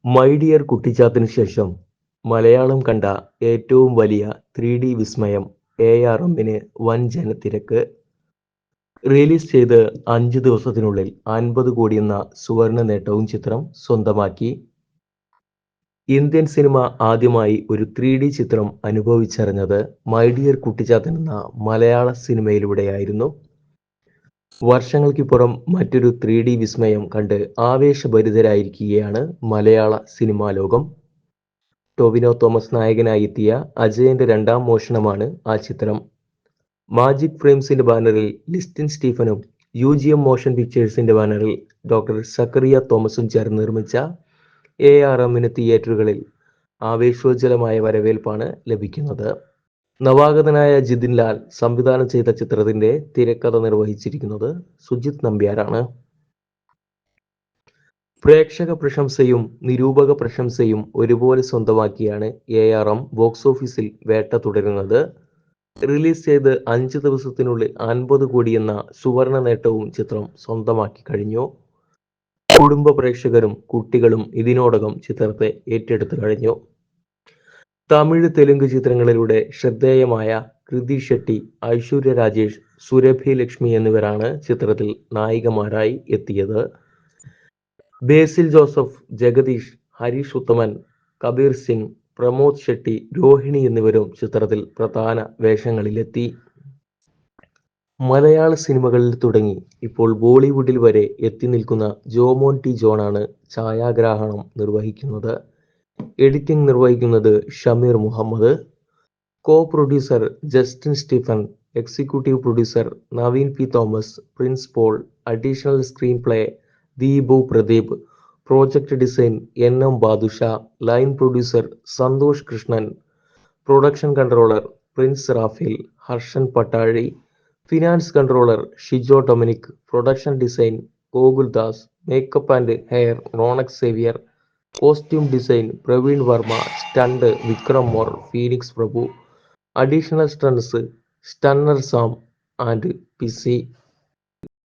My dear Kuttichathan ശേഷം മലയാളം കണ്ട ഏറ്റവും വലിയ 3D വിസ്മയം ARMന് വൻ ജനത്തിരക്ക്. റിലീസ് ചെയ്ത് 5 ദിവസത്തിനുള്ളിൽ 50 കോടി എന്ന സുവർണ നേട്ടവും ചിത്രം സ്വന്തമാക്കി. ഇന്ത്യൻ സിനിമ ആദ്യമായി ഒരു 3D ചിത്രം അനുഭവിച്ചറിഞ്ഞത് മൈ ഡിയർ കുട്ടിച്ചാത്തൻ എന്ന മലയാള സിനിമയിലൂടെയായിരുന്നു. വർഷങ്ങൾക്കിപ്പുറം മറ്റൊരു 3D വിസ്മയം കണ്ട് ആവേശഭരിതരായിരിക്കുകയാണ് മലയാള സിനിമാ ലോകം. ടൊവിനോ തോമസ് നായകനായി എത്തിയ അജയന്റെ രണ്ടാം മോഷണമാണ് ആ ചിത്രം. മാജിക് ഫ്രെയിംസിന്റെ ബാനറിൽ ലിസ്റ്റിൻ സ്റ്റീഫനും UGM മോഷൻ പിക്ചേഴ്സിന്റെ ബാനറിൽ ഡോക്ടർ സക്കറിയ തോമസും ചേർന്ന് നിർമ്മിച്ച ARMന് തിയേറ്ററുകളിൽ ആവേശോജ്വലമായ വരവേൽപ്പാണ് ലഭിക്കുന്നത്. നവാഗതനായ ജിതിൻ ലാൽ സംവിധാനം ചെയ്ത ചിത്രത്തിന്റെ തിരക്കഥ നിർവഹിച്ചിരിക്കുന്നത് സുജിത് നമ്പ്യാരാണ്. പ്രേക്ഷക പ്രശംസയും നിരൂപക പ്രശംസയും ഒരുപോലെ സ്വന്തമാക്കിയാണ് ARM ബോക്സ് ഓഫീസിൽ വേട്ട തുടരുന്നത്. റിലീസ് ചെയ്ത് 5 ദിവസത്തിനുള്ളിൽ 50 കോടി എന്ന സുവർണ നേട്ടവും ചിത്രം സ്വന്തമാക്കി കഴിഞ്ഞു. കുടുംബ പ്രേക്ഷകരും കുട്ടികളും ഇതിനോടകം ചിത്രത്തെ ഏറ്റെടുത്തു കഴിഞ്ഞു. തമിഴ് തെലുങ്ക് ചിത്രങ്ങളിലൂടെ ശ്രദ്ധേയമായ കൃതി ഷെട്ടി, ഐശ്വര്യ രാജേഷ്, സുരഭി ലക്ഷ്മി എന്നിവരാണ് ചിത്രത്തിൽ നായികമാരായി എത്തിയത്. ബേസിൽ ജോസഫ്, ജഗദീഷ്, ഹരീഷ് ഉത്തമൻ, കബീർ സിംഗ്, പ്രമോദ് ഷെട്ടി, രോഹിണി എന്നിവരും ചിത്രത്തിൽ പ്രധാന വേഷങ്ങളിലെത്തി. മലയാള സിനിമകളിൽ തുടങ്ങി ഇപ്പോൾ ബോളിവുഡിൽ വരെ എത്തി നിൽക്കുന്ന ജോമോൻ ടി ജോണാണ് ഛായാഗ്രാഹണം നിർവഹിക്കുന്നത്. എഡിറ്റിംഗ് നിർവഹിക്കുന്നത് Shameer Muhammad. Co producer Justin Stephen, executive producer Naveen P Thomas, Prince Paul, additional screen play Deepu Pradeep, project design NM Badusha, line producer Santhosh Krishnan, production controller Prince Raphael, Harshan Pattazhi, finance controller Shijo Dominic, production design Gokuldas, makeup and hair Ronex Xavier, costume design Praveen Varma, stunt Vikram Mor, Phoenix Prabhu, additional stunts stunner Sam and PC.